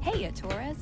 Hey, Torres.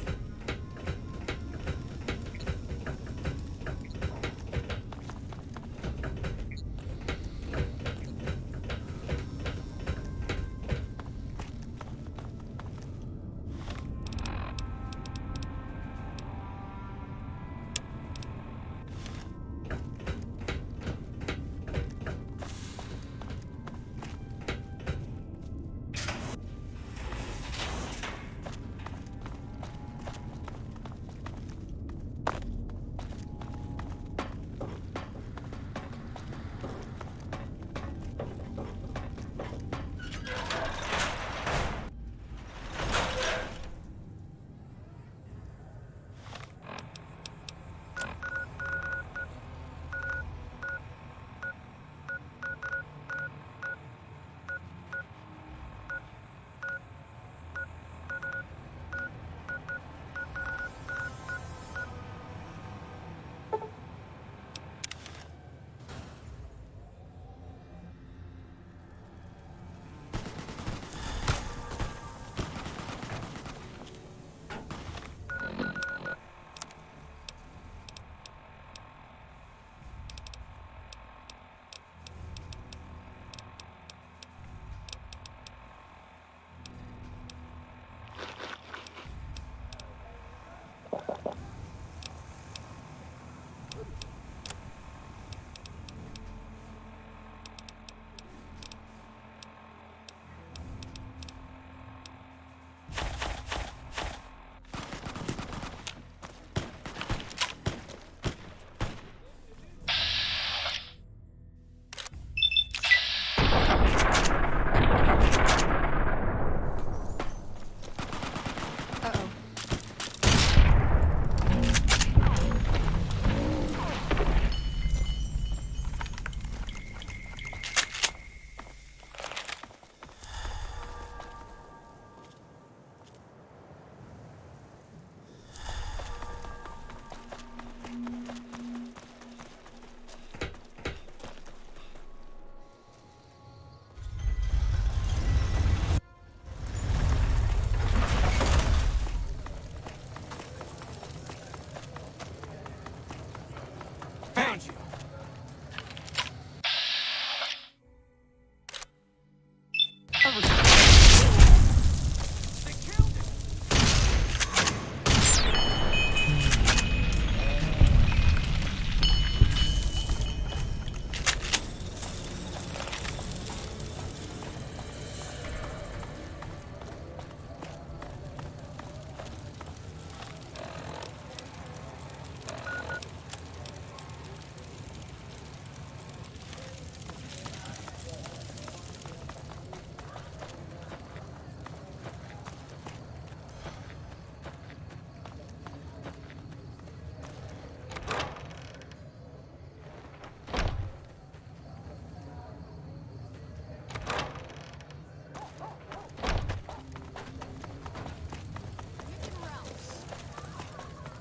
Found you.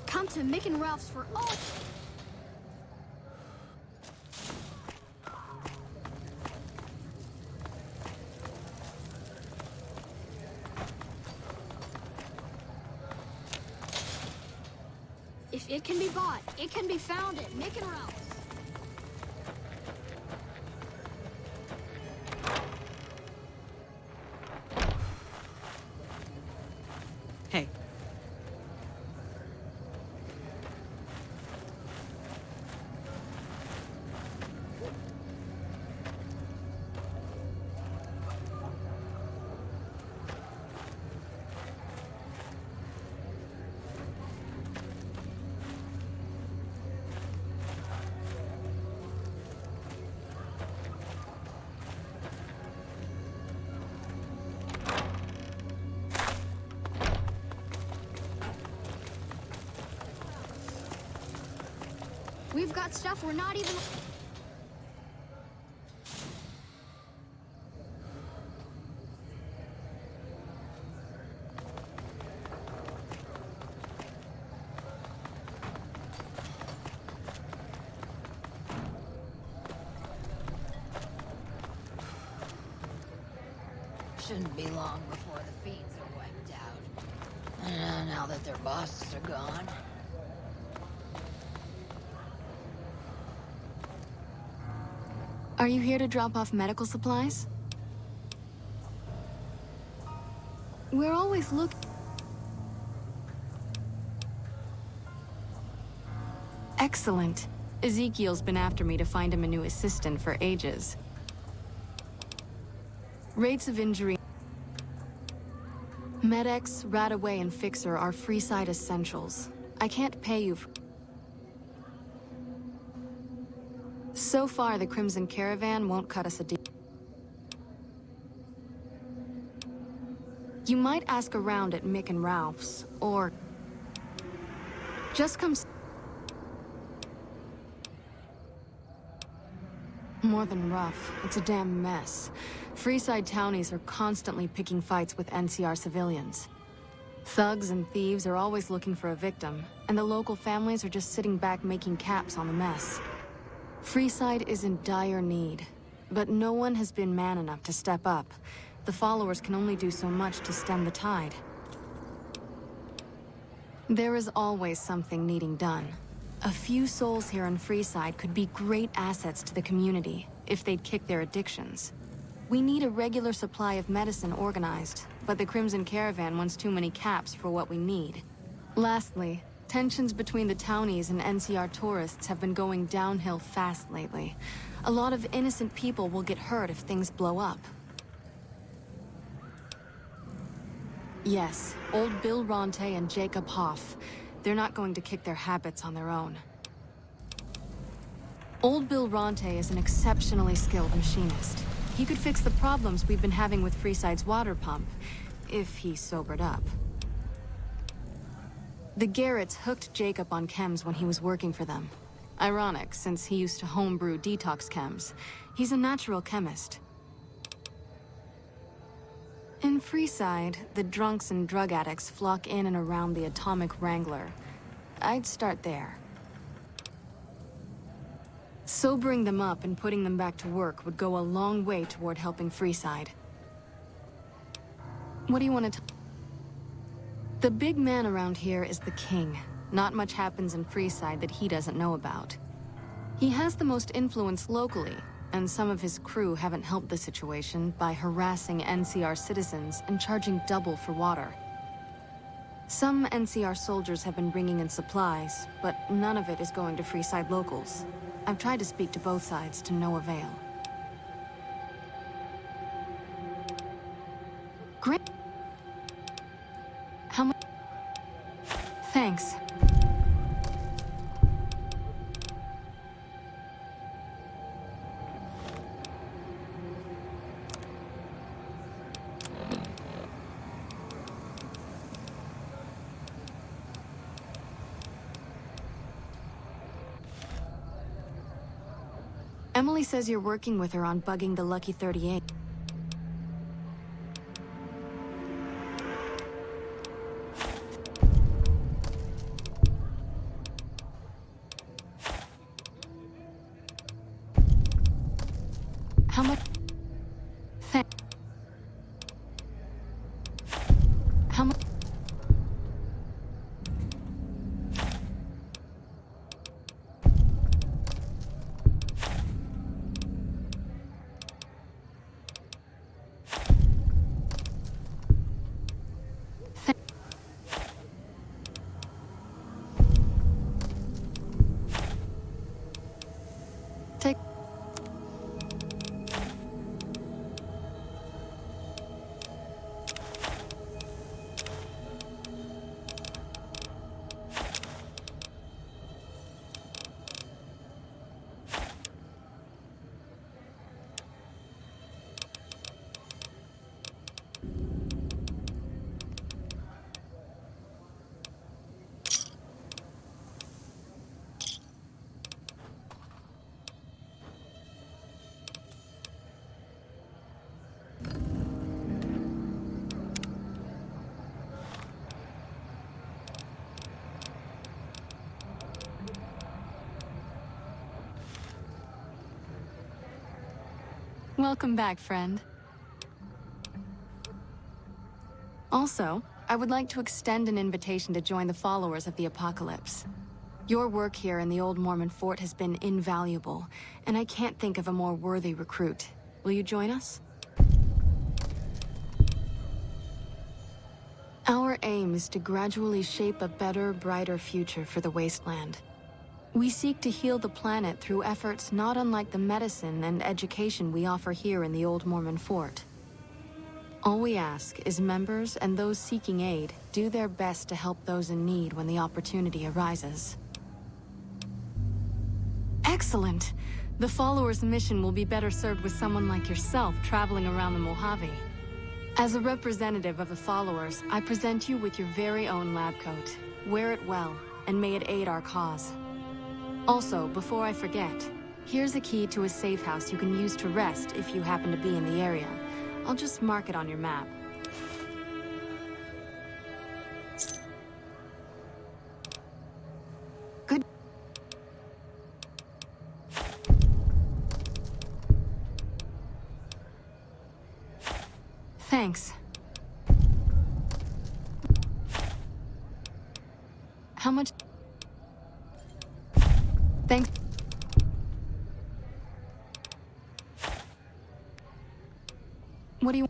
Come to Mick and Ralph's for all. If it can be bought, it can be found at Mick and Ralph's. Hey. We've got stuff we're not even... shouldn't be long before the fiends are wiped out. Now that their bosses are gone. Are you here to drop off medical supplies? We're always looking. Excellent. Ezekiel's been after me to find him a new assistant for ages. Rates of injury. Med-X, Radaway, and Fixer are Freeside essentials. I can't pay you for... So far, the Crimson Caravan won't cut us a deal. You might ask around at Mick and Ralph's, or... just come... More than rough. It's a damn mess. Freeside townies are constantly picking fights with NCR civilians. Thugs and thieves are always looking for a victim, and the local families are just sitting back making caps on the mess. Freeside is in dire need, but no one has been man enough to step up. The followers can only do so much to stem the tide. There is always something needing done. A few souls here in Freeside could be great assets to the community if they'd kick their addictions. We need a regular supply of medicine organized, but the Crimson Caravan wants too many caps for what we need. Lastly, tensions between the townies and NCR tourists have been going downhill fast lately. A lot of innocent people will get hurt if things blow up. Yes, old Bill Ronte and Jacob Hoff. They're not going to kick their habits on their own. Old Bill Ronte is an exceptionally skilled machinist. He could fix the problems we've been having with Freeside's water pump, if he sobered up. The Garretts hooked Jacob on chems when he was working for them. Ironic, since he used to homebrew detox chems. He's a natural chemist. In Freeside, the drunks and drug addicts flock in and around the Atomic Wrangler. I'd start there. Sobering them up and putting them back to work would go a long way toward helping Freeside. What do you want to tell? The big man around here is the king. Not much happens in Freeside that he doesn't know about. He has the most influence locally, and some of his crew haven't helped the situation by harassing NCR citizens and charging double for water. Some NCR soldiers have been bringing in supplies, but none of it is going to Freeside locals. I've tried to speak to both sides to no avail. Great. How much? Thanks. Emily says you're working with her on bugging the Lucky 38. How much? How much? Take. Welcome back, friend. Also, I would like to extend an invitation to join the followers of the Apocalypse. Your work here in the old Mormon fort has been invaluable, and I can't think of a more worthy recruit. Will you join us? Our aim is to gradually shape a better, brighter future for the Wasteland. We seek to heal the planet through efforts not unlike the medicine and education we offer here in the old Mormon fort. All we ask is members and those seeking aid do their best to help those in need when the opportunity arises. Excellent! The followers' mission will be better served with someone like yourself traveling around the Mojave. As a representative of the followers, I present you with your very own lab coat. Wear it well, and may it aid our cause. Also, before I forget, here's a key to a safe house you can use to rest if you happen to be in the area. I'll just mark it on your map. Good. Thanks. How much? Thanks. What do you...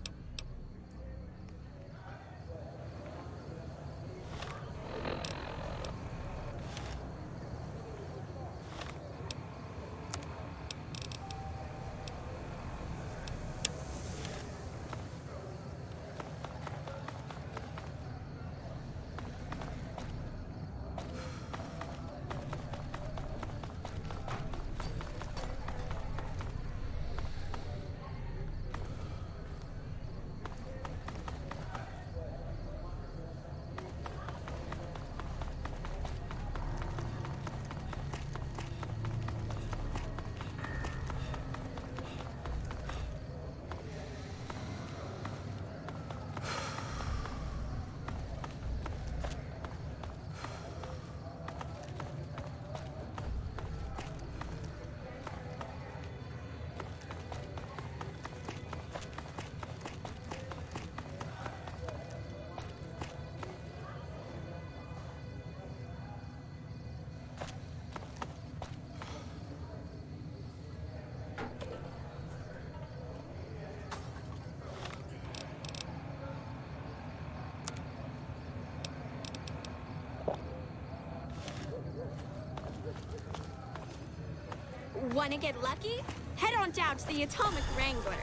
Wanna get lucky? Head on down to the Atomic Wrangler.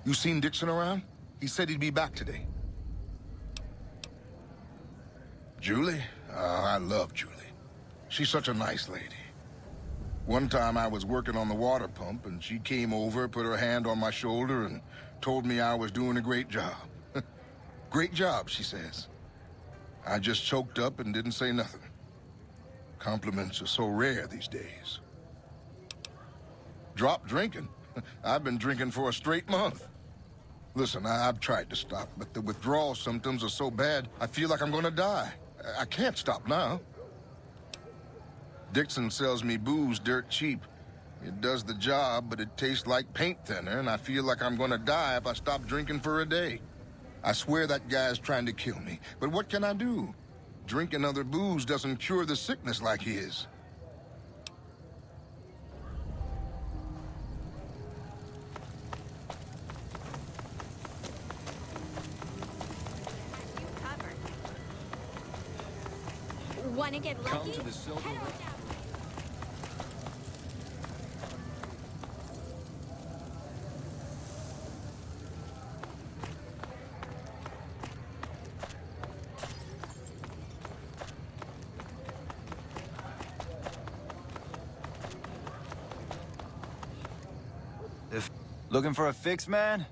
You seen Dixon around? He said he'd be back today. Julie? I love Julie. She's such a nice lady. One time I was working on the water pump and she came over, put her hand on my shoulder and told me I was doing a great job. Great job, she says. I just choked up and didn't say nothing. Compliments are so rare these days. Drop drinking? I've been drinking for a straight month. Listen, I've tried to stop, but the withdrawal symptoms are so bad, I feel like I'm gonna die. I can't stop now. Dixon sells me booze dirt cheap. It does the job, but it tastes like paint thinner, and I feel like I'm gonna die if I stop drinking for a day. I swear that guy's trying to kill me, but what can I do? Drinking other booze doesn't cure the sickness like his. Wanna get lucky? Come to the silver. Head on down. Looking for a fix, man?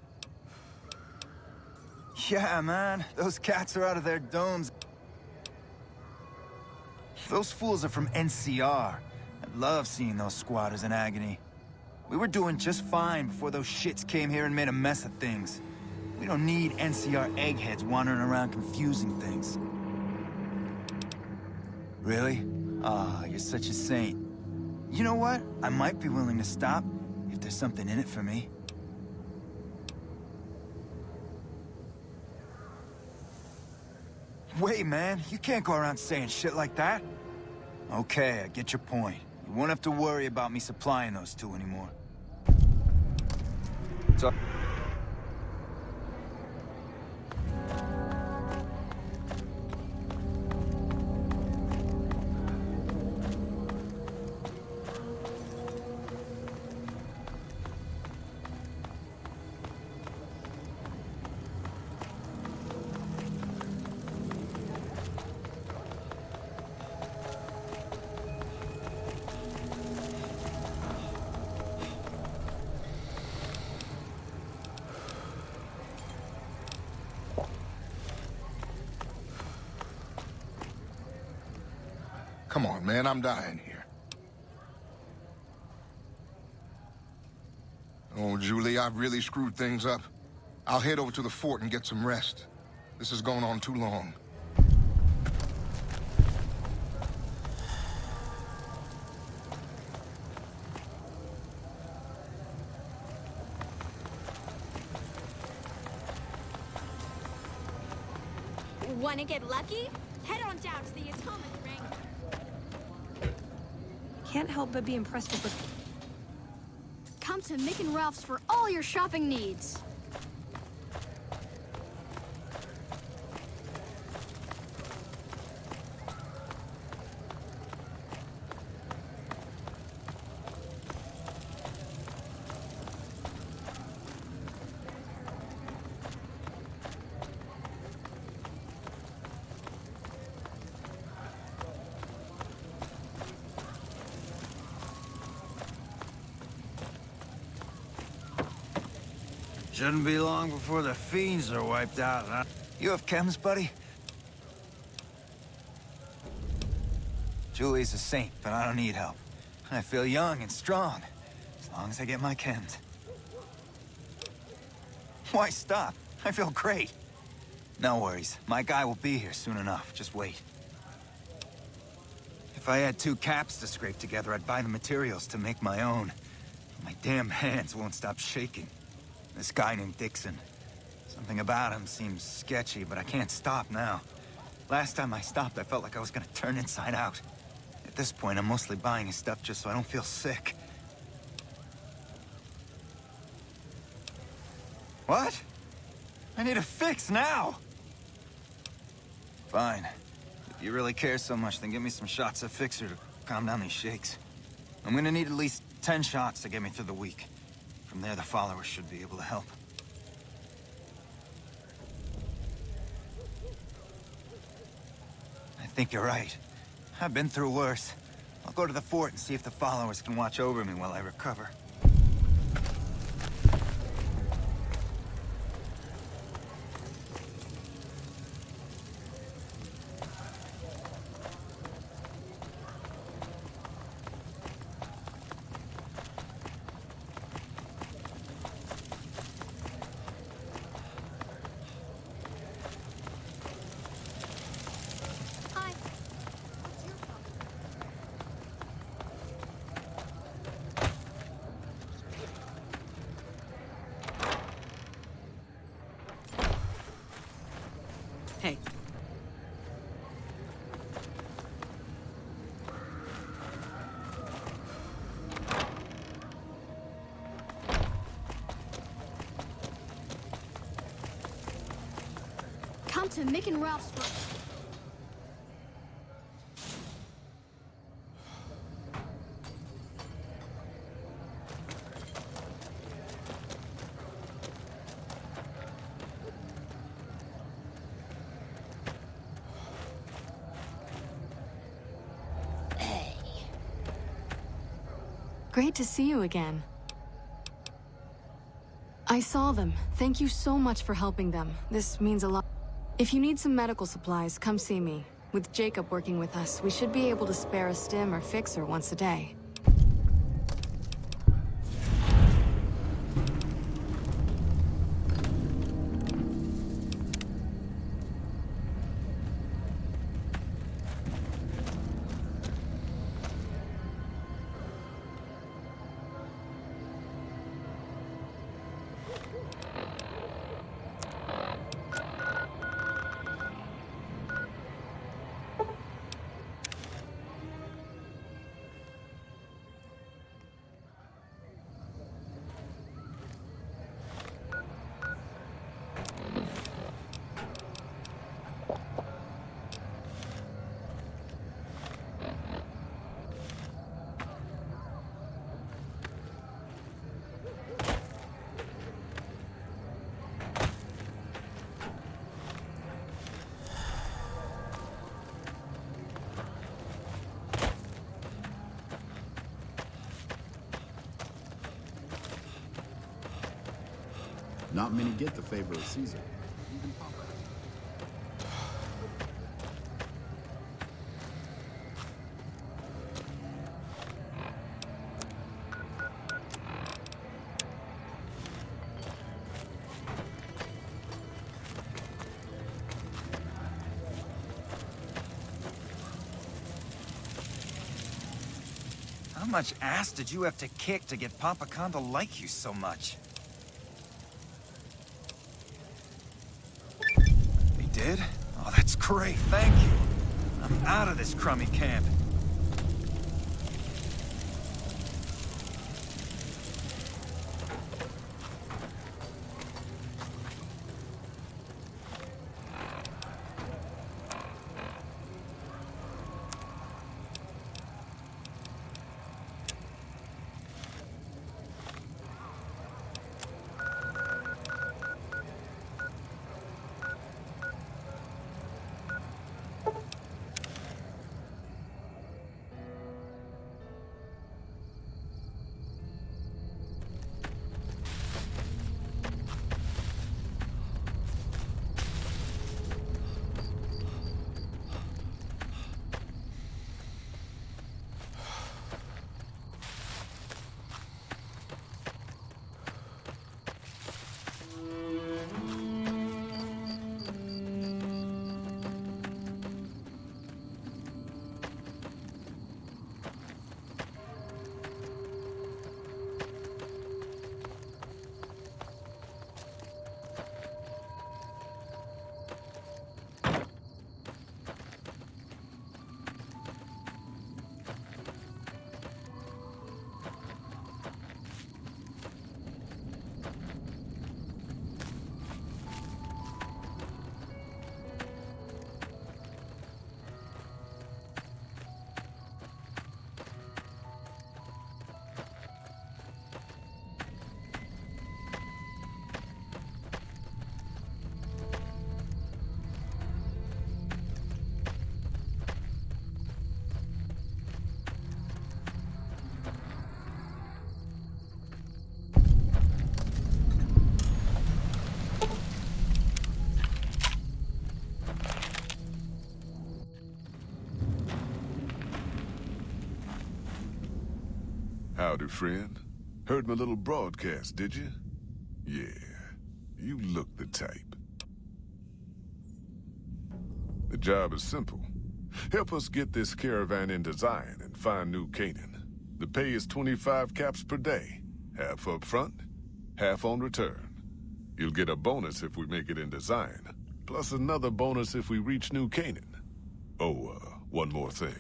Yeah, man. Those cats are out of their domes. Those fools are from NCR. I love seeing those squatters in agony. We were doing just fine before those shits came here and made a mess of things. We don't need NCR eggheads wandering around confusing things. Really? Ah, you're such a saint. you know what? I might be willing to stop if there's something in it for me. Wait, man, you can't go around saying shit like that. Okay, I get your point. You won't have to worry about me supplying those two anymore. So Come on, man, I'm dying here. Oh, Julie, I've really screwed things up. I'll head over to the fort and get some rest. This is going on too long. Wanna get lucky? Head on down to the atomic ring. Can't help but be impressed with the... Come to Mick and Ralph's for all your shopping needs. Shouldn't be long before the fiends are wiped out, huh? you have chems, buddy? Julie's a saint, but I don't need help. I feel young and strong, as long as I get my chems. Why stop? I feel great. No worries. My guy will be here soon enough. Just wait. If I had 2 caps to scrape together, I'd buy the materials to make my own. My damn hands won't stop shaking. This guy named Dixon. Something about him seems sketchy, but I can't stop now. Last time I stopped, I felt like I was gonna turn inside out. At this point, I'm mostly buying his stuff just so I don't feel sick. What? I need a fix now! Fine. If you really care so much, then give me some shots of Fixer to calm down these shakes. I'm gonna need at least 10 shots to get me through the week. From there, the followers should be able to help. I think you're right. I've been through worse. I'll go to the fort and see if the followers can watch over me while I recover. Hi. Hey. Come to Mick and Ralph's for... Great to see you again. I saw them. Thank you so much for helping them. This means a lot. If you need some medical supplies, come see me. With Jacob working with us, we should be able to spare a stim or fixer once a day. Not many get the favor of Caesar. Even Papa. How much ass did you have to kick to get Papa Khan to like you so much? He did? Oh, that's great, thank you. I'm out of this crummy camp. Howdy, friend. Heard my little broadcast, did you? Yeah, you look the type. The job is simple. Help us get this caravan into Zion and find New Canaan. The pay is 25 caps per day. Half up front, half on return. You'll get a bonus if we make it into Zion, plus another bonus if we reach New Canaan. Oh, one more thing.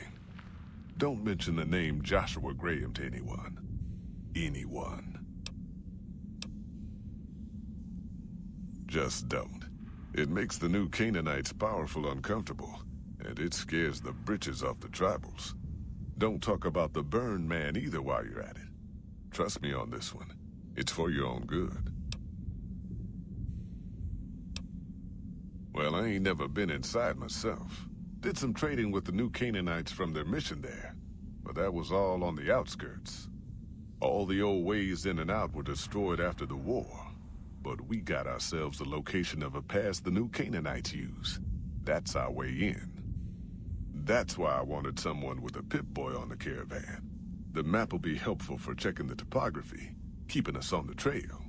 Don't mention the name Joshua Graham to anyone. Anyone. Just don't. It makes the new Canaanites powerful uncomfortable, and it scares the britches off the tribals. Don't talk about the burn man either while you're at it. Trust me on this one. It's for your own good. Well, I ain't never been inside myself. Did some trading with the new Canaanites from their mission there, but that was all on the outskirts. All the old ways in and out were destroyed after the war, but we got ourselves the location of a pass the new Canaanites use. That's our way in. That's why I wanted someone with a Pip-Boy on the caravan. The map will be helpful for checking the topography, keeping us on the trail.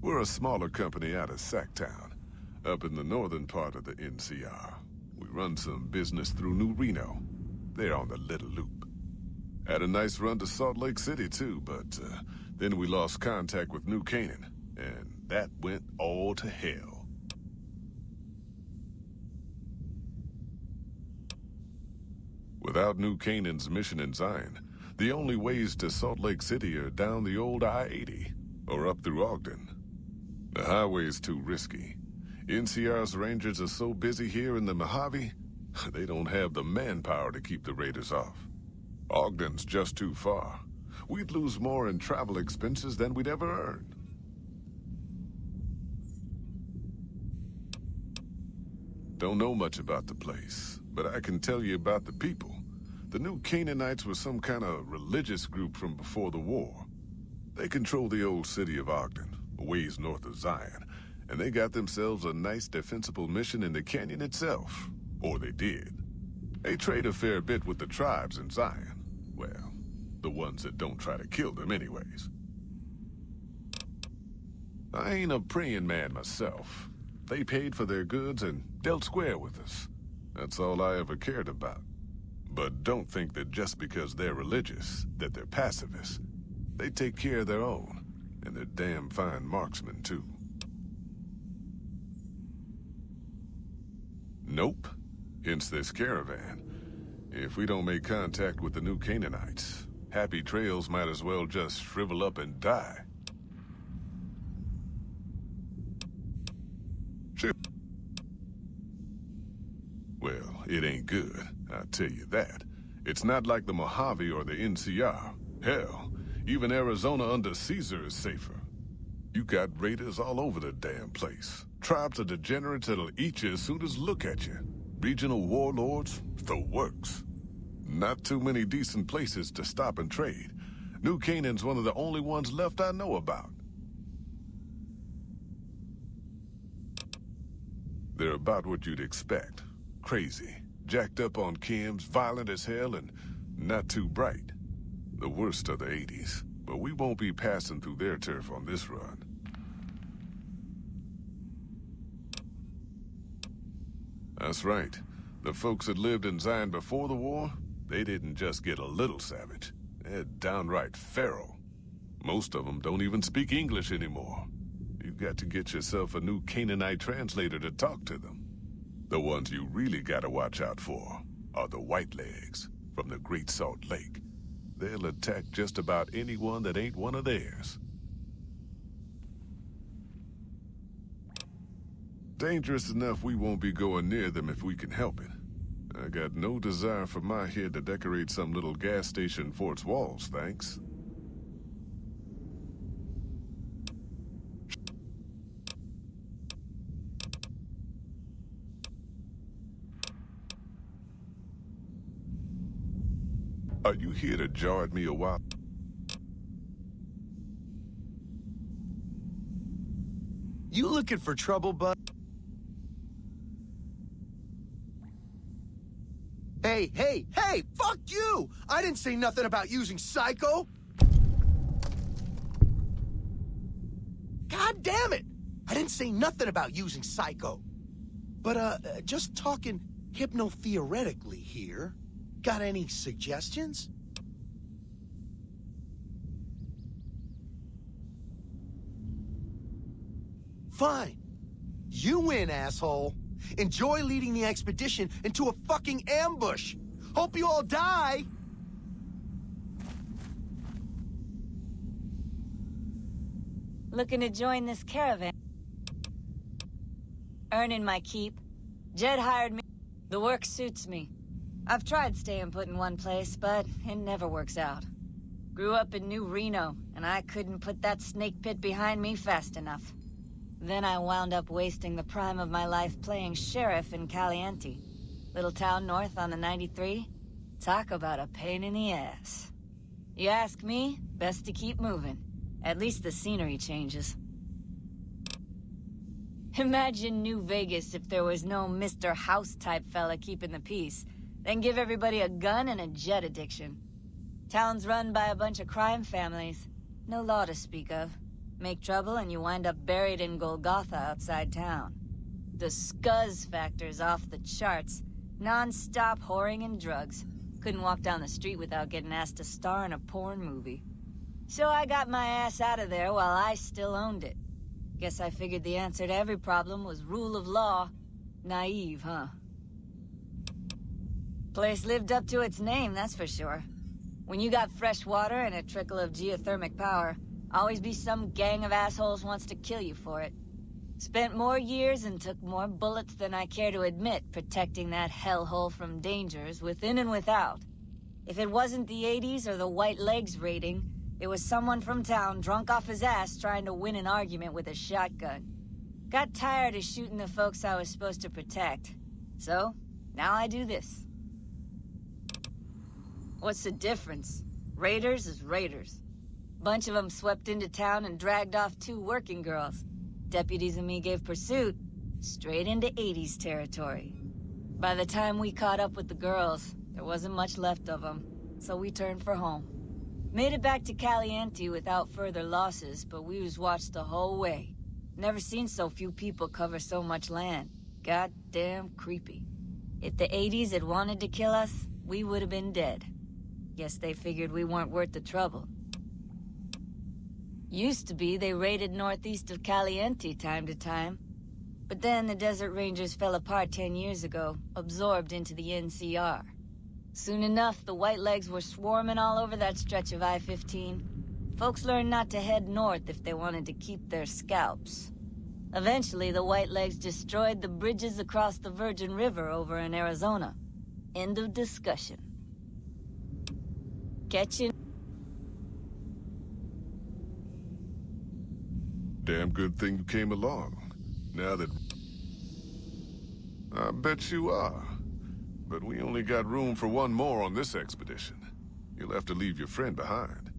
We're a smaller company out of Sacktown, up in the northern part of the NCR. We run some business through New Reno. They're on the Little Loop. Had a nice run to Salt Lake City too, but then we lost contact with New Canaan, and that went all to hell. Without New Canaan's mission in Zion, the only ways to Salt Lake City are down the old I-80, or up through Ogden. The highway's too risky. NCR's rangers are so busy here in the Mojave, they don't have the manpower to keep the raiders off. Ogden's just too far. We'd lose more in travel expenses than we'd ever earn. Don't know much about the place, but I can tell you about the people. The new Canaanites were some kind of religious group from before the war. They control the old city of Ogden, a ways north of Zion, and they got themselves a nice defensible mission in the canyon itself. Or they did. They trade a fair bit with the tribes in Zion. Well, the ones that don't try to kill them anyways. I ain't a praying man myself. They paid for their goods and dealt square with us. That's all I ever cared about. But don't think that just because they're religious, that they're pacifists. They take care of their own, and they're damn fine marksmen, too. Nope. Hence this caravan. If we don't make contact with the new Canaanites, Happy Trails might as well just shrivel up and die. Well, it ain't good, I'll tell you that. It's not like the Mojave or the NCR. Hell, even Arizona under Caesar is safer. You got raiders all over the damn place. Tribes of degenerates that'll eat you as soon as look at you. Regional warlords, the works. Not too many decent places to stop and trade. New Canaan's one of the only ones left I know about. They're about what you'd expect. Crazy, jacked up on chems, violent as hell, and not too bright. The worst of the 80s, but we won't be passing through their turf on this run. That's right. The folks that lived in Zion before the war, they didn't just get a little savage. They're downright feral. Most of them don't even speak English anymore. You've got to get yourself a new Canaanite translator to talk to them. The ones you really gotta watch out for are the Whitelegs from the Great Salt Lake. They'll attack just about anyone that ain't one of theirs. Dangerous enough we won't be going near them if we can help it. I got no desire for my head to decorate some little gas station fort's walls, thanks. Are you here to jar at me a while? You looking for trouble, bud? Hey, fuck you! I didn't say nothing about using Psycho! God damn it! I didn't say nothing about using Psycho. But, just talking hypno-theoretically here. Got any suggestions? Fine. You win, asshole. Enjoy leading the expedition into a fucking ambush. Hope you all die. Looking to join this caravan? Earning my keep. Jed hired me. The work suits me. I've tried staying put in one place, but it never works out. Grew up in New Reno, and I couldn't put that snake pit behind me fast enough. Then I wound up wasting the prime of my life playing sheriff in Caliente. Little town north on the 93. Talk about a pain in the ass. You ask me, best to keep moving. At least the scenery changes. Imagine New Vegas if there was no Mr. House-type fella keeping the peace. Then give everybody a gun and a jet addiction. Town's run by a bunch of crime families. No law to speak of. Make trouble and you wind up buried in Golgotha outside town. The scuzz factor's off the charts. Non-stop whoring and drugs. Couldn't walk down the street without getting asked to star in a porn movie. So I got my ass out of there while I still owned it. Guess I figured the answer to every problem was rule of law. Naive, huh? Place lived up to its name, that's for sure. When you got fresh water and a trickle of geothermic power, always be some gang of assholes wants to kill you for it. Spent more years and took more bullets than I care to admit protecting that hellhole from dangers within and without. If it wasn't the 80s or the White Legs raiding, it was someone from town drunk off his ass trying to win an argument with a shotgun. Got tired of shooting the folks I was supposed to protect. So, now I do this. What's the difference? Raiders is raiders. Bunch of them swept into town and dragged off 2 working girls. Deputies and me gave pursuit, straight into 80s territory. By the time we caught up with the girls, there wasn't much left of them, so we turned for home. Made it back to Caliente without further losses, but we was watched the whole way. Never seen so few people cover so much land. Goddamn creepy. If the 80s had wanted to kill us, we would have been dead. Guess they figured we weren't worth the trouble. Used to be they raided northeast of Caliente time to time. But then the Desert Rangers fell apart 10 years ago, absorbed into the NCR. Soon enough, the Whitelegs were swarming all over that stretch of I-15. Folks learned not to head north if they wanted to keep their scalps. Eventually, the Whitelegs destroyed the bridges across the Virgin River over in Arizona. End of discussion. Catch you. Damn good thing you came along. Now that... I bet you are. But we only got room for one more on this expedition. You'll have to leave your friend behind.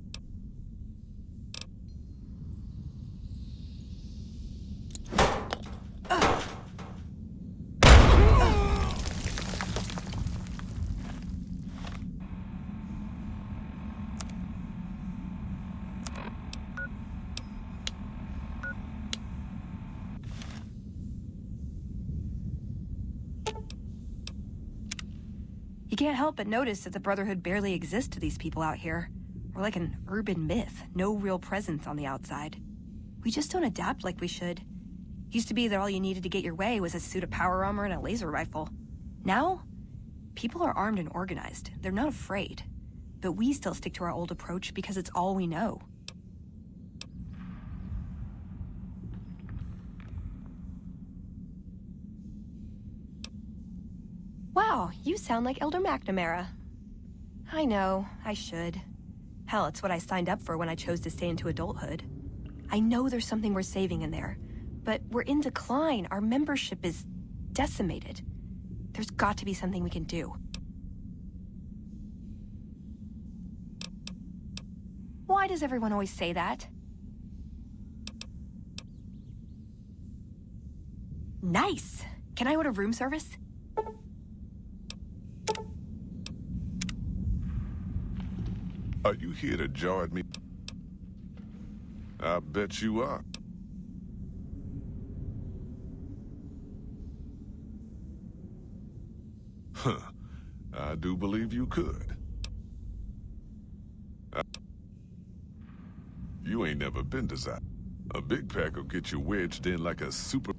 You can't help but notice that the Brotherhood barely exists to these people out here. We're like an urban myth, no real presence on the outside. We just don't adapt like we should. Used to be that all you needed to get your way was a suit of power armor and a laser rifle. Now, people are armed and organized. They're not afraid. But we still stick to our old approach because it's all we know. Wow, you sound like Elder McNamara. I know, I should. Hell, it's what I signed up for when I chose to stay into adulthood. I know there's something we're saving in there, but we're in decline. Our membership is decimated. There's got to be something we can do. Why does everyone always say that? Nice! Can I order room service? Are you here to jar at me? I bet you are. Huh. I do believe you could. You ain't never been to Zion. A big pack will get you wedged in like a super...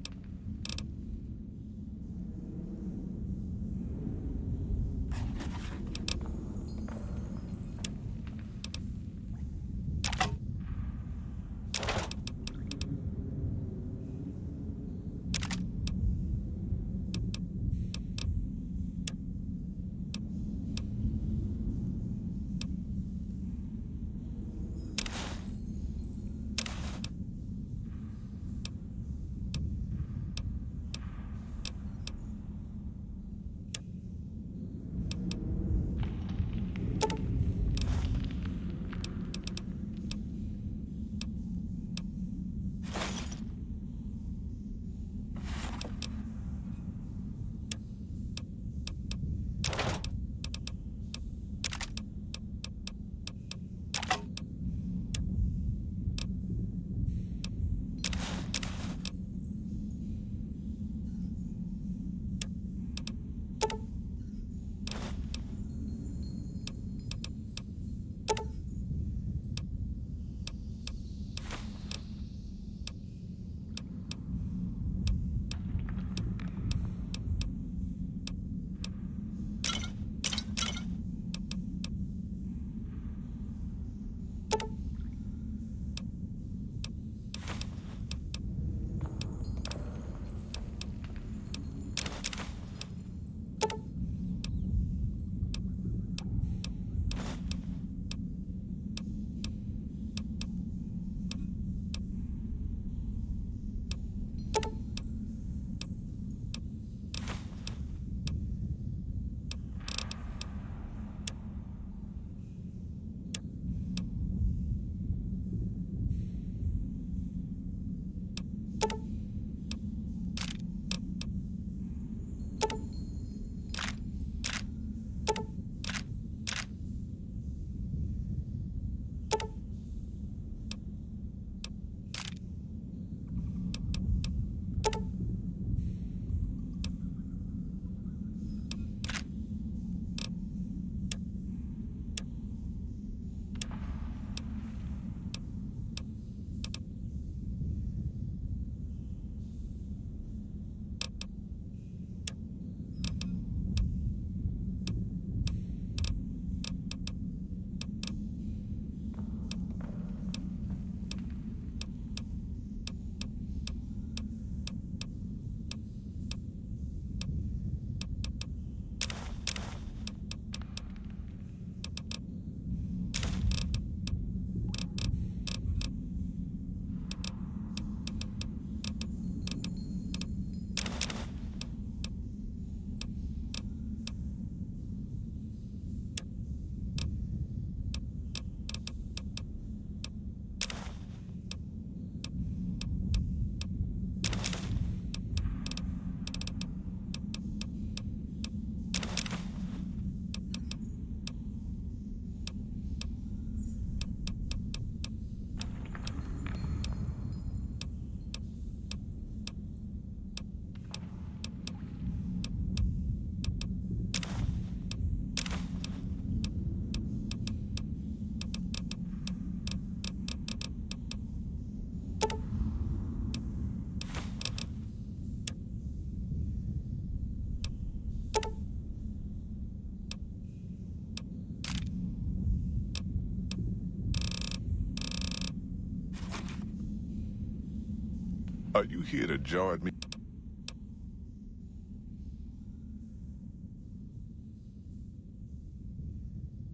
Are you here to join me?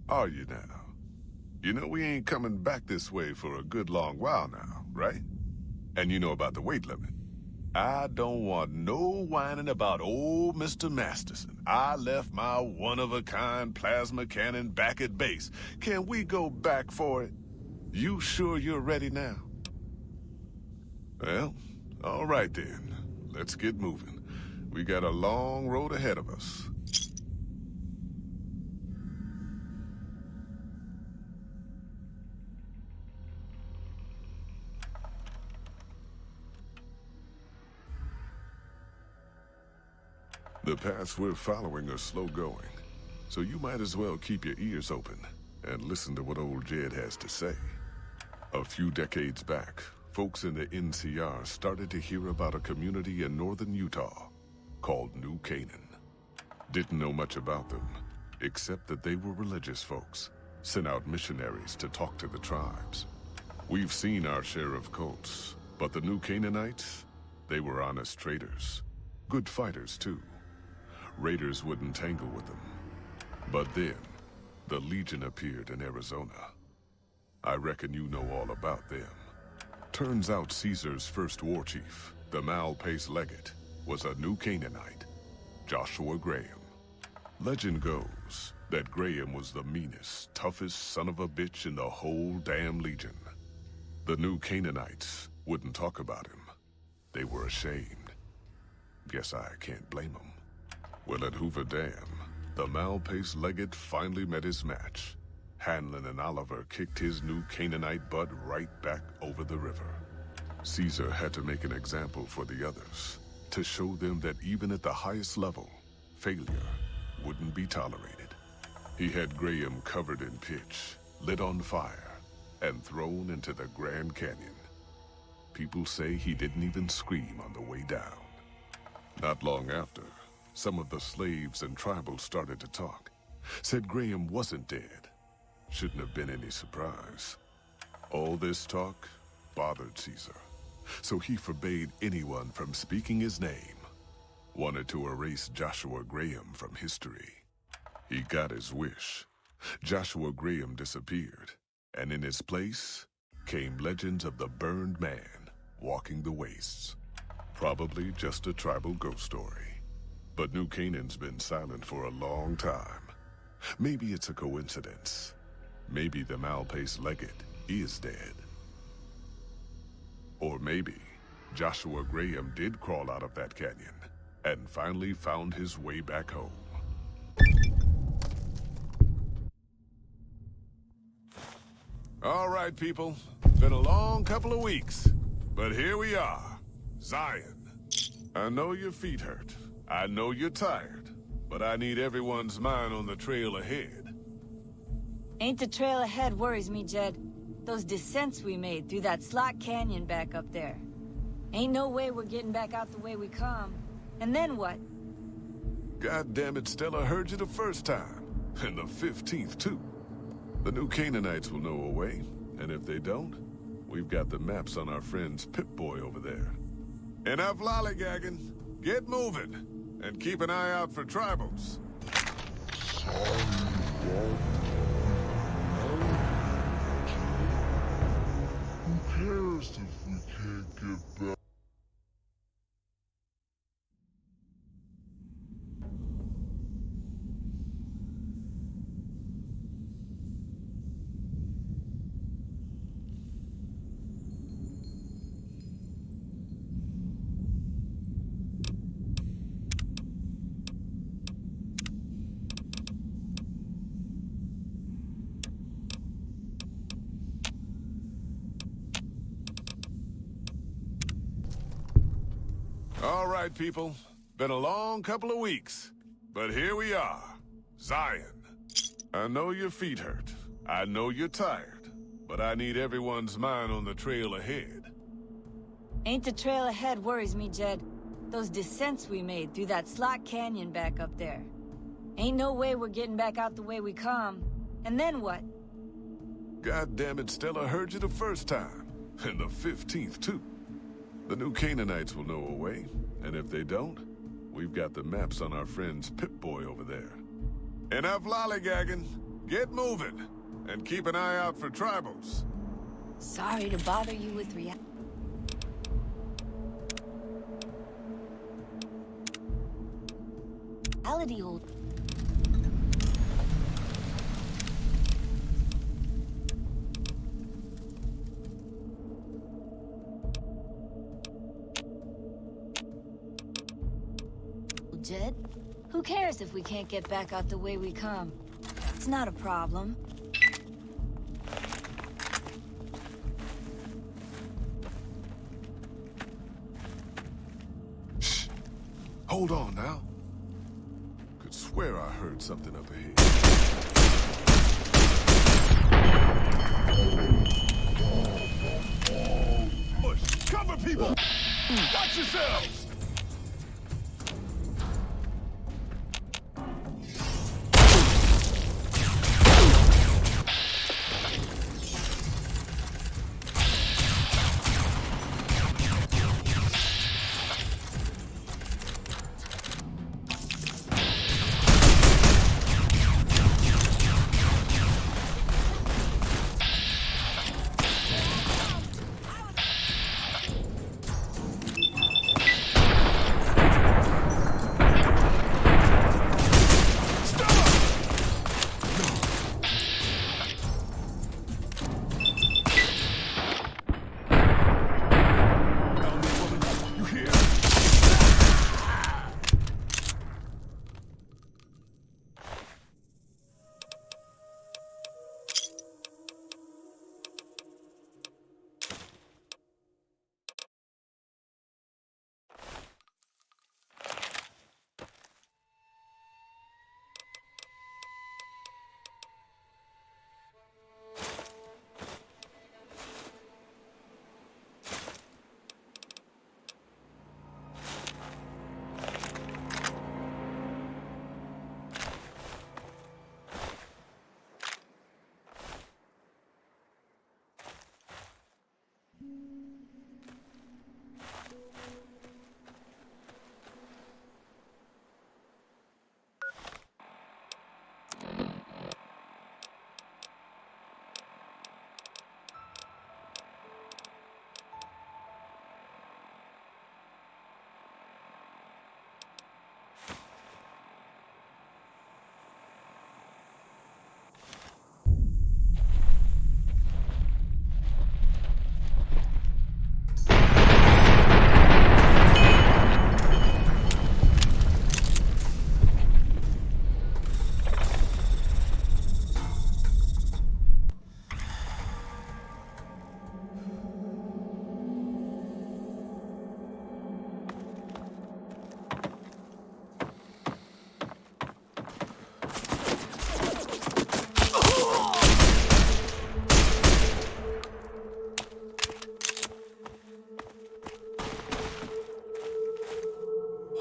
Are you now? You know we ain't coming back this way for a good long while now, right? And you know about the weight limit. I don't want no whining about old Mr. Masterson. I left my one-of-a-kind plasma cannon back at base. Can we go back for it? You sure you're ready now? Well, all right then. Let's get moving. We got a long road ahead of us. The paths we're following are slow going, so you might as well keep your ears open and listen to what old Jed has to say. A few decades back, folks in the NCR started to hear about a community in northern Utah called New Canaan. Didn't know much about them, except that they were religious folks, sent out missionaries to talk to the tribes. We've seen our share of cults, but the New Canaanites, they were honest traders, good fighters too. Raiders wouldn't tangle with them. But then, the Legion appeared in Arizona. I reckon you know all about them. Turns out Caesar's first war chief, the Malpace Legate, was a New Canaanite, Joshua Graham. Legend goes that Graham was the meanest, toughest son of a bitch in the whole damn Legion. The New Canaanites wouldn't talk about him. They were ashamed. Guess I can't blame them. Well, at Hoover Dam, the Malpace Legate finally met his match. Hanlon and Oliver kicked his New Canaanite butt right back over the river. Caesar had to make an example for the others, to show them that even at the highest level, failure wouldn't be tolerated. He had Graham covered in pitch, lit on fire, and thrown into the Grand Canyon. People say he didn't even scream on the way down. Not long after, some of the slaves and tribals started to talk. Said Graham wasn't dead. Shouldn't have been any surprise. All this talk bothered Caesar, so he forbade anyone from speaking his name. Wanted to erase Joshua Graham from history. He got his wish. Joshua Graham disappeared, and in his place came legends of the burned man walking the wastes. Probably just a tribal ghost story. But New Canaan's been silent for a long time. Maybe it's a coincidence. Maybe the Malpace Legate is dead. Or maybe Joshua Graham did crawl out of that canyon and finally found his way back home. All right, people. Been a long couple of weeks, but here we are, Zion. I know your feet hurt. I know you're tired, but I need everyone's mind on the trail ahead. Ain't the trail ahead worries me, Jed. Those descents we made through that slot canyon back up there. Ain't no way we're getting back out the way we come. And then what? God damn it, Stella heard you the first time. And the 15th, too. The New Canaanites will know a way, and if they don't, we've got the maps on our friend's Pip-Boy over there. Enough lollygagging. Get moving. And keep an eye out for tribals. Who cares if we can't get back? All right, people. Been a long couple of weeks, but here we are, Zion. I know your feet hurt. I know you're tired, but I need everyone's mind on the trail ahead. Ain't the trail ahead worries me, Jed. Those descents we made through that slot canyon back up there. Ain't no way we're getting back out the way we come. And then what? God damn it, Stella heard you the first time. And the 15th, too. The new Canaanites will know a way, and if they don't, we've got the maps on our friend's Pip-Boy over there. Enough lollygagging. Get moving, and keep an eye out for tribals. Sorry to bother you with reality, old... Jed? Who cares if we can't get back out the way we come? It's not a problem. Shh! Hold on now. Could swear I heard something up ahead. Push! Cover people! Watch yourselves!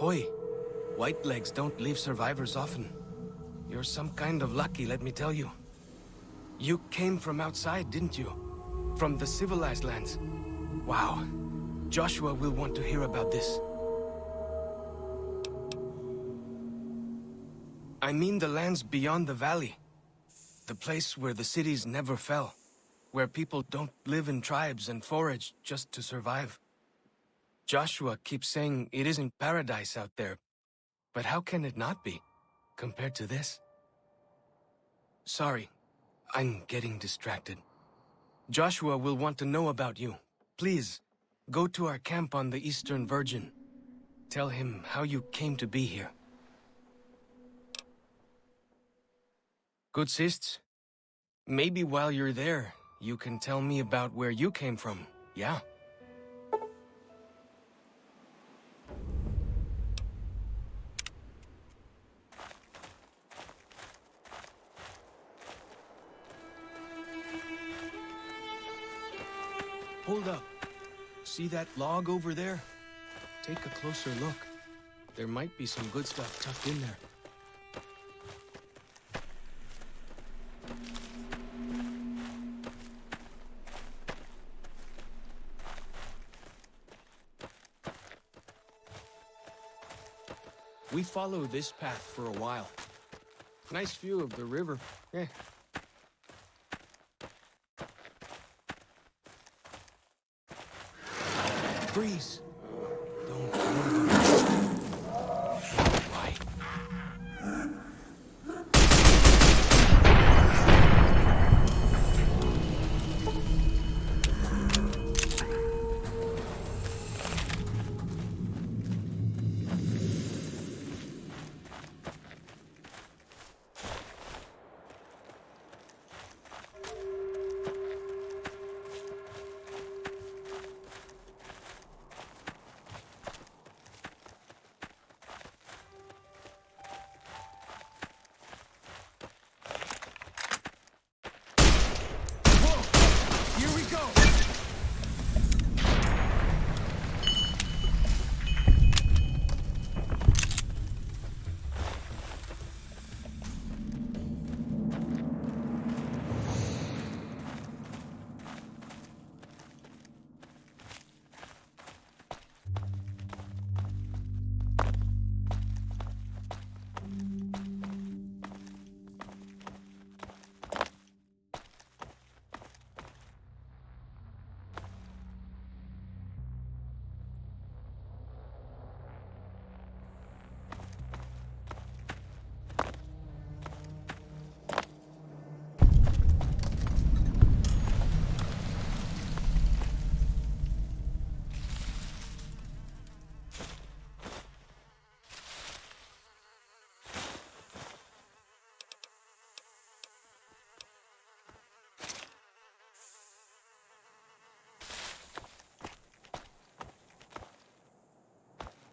Hoy, white legs don't leave survivors often. You're some kind of lucky, let me tell you. You came from outside, didn't you? From the civilized lands. Wow. Joshua will want to hear about this. I mean the lands beyond the valley. The place where the cities never fell. Where people don't live in tribes and forage just to survive. Joshua keeps saying it isn't paradise out there. But how can it not be, compared to this? Sorry, I'm getting distracted. Joshua will want to know about you. Please, go to our camp on the Eastern Virgin. Tell him how you came to be here. Good sists. Maybe while you're there, you can tell me about where you came from, yeah? Hold up. See that log over there? Take a closer look. There might be some good stuff tucked in there. We follow this path for a while. Nice view of the river. Yeah. Freeze. Don't move. Why?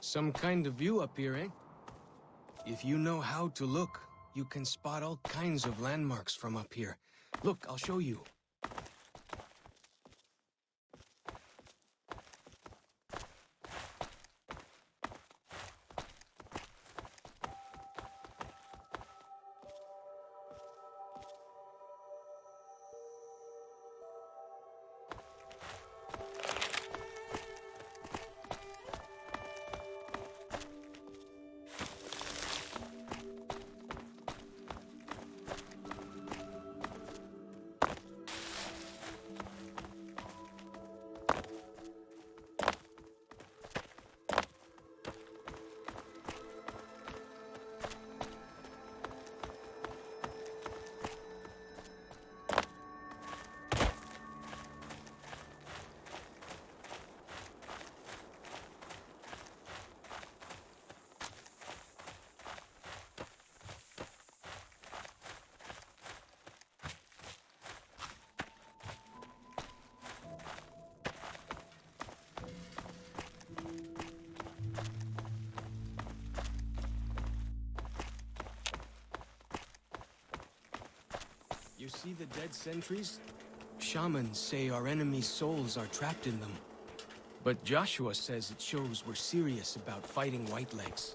Some kind of view up here, eh? If you know how to look, you can spot all kinds of landmarks from up here. Look, I'll show you. You see the dead sentries? Shamans say our enemy's souls are trapped in them. But Joshua says it shows we're serious about fighting Whitelegs.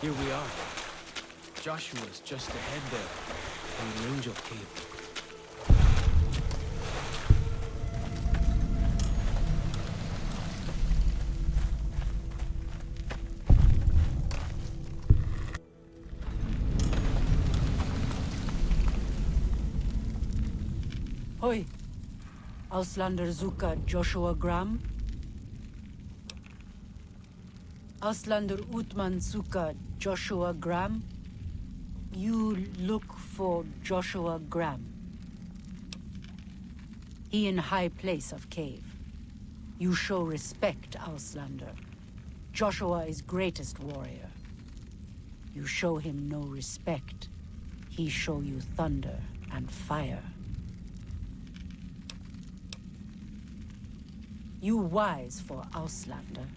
Here we are. Joshua's just ahead there, in the Angel Cave. Hoi. Auslander Zuka Joshua Graham. Auslander Utman Zuka Joshua Graham. You look for Joshua Graham. He in high place of cave. You show respect, Auslander. Joshua is greatest warrior. You show him no respect. He show you thunder and fire. You wise for Auslander.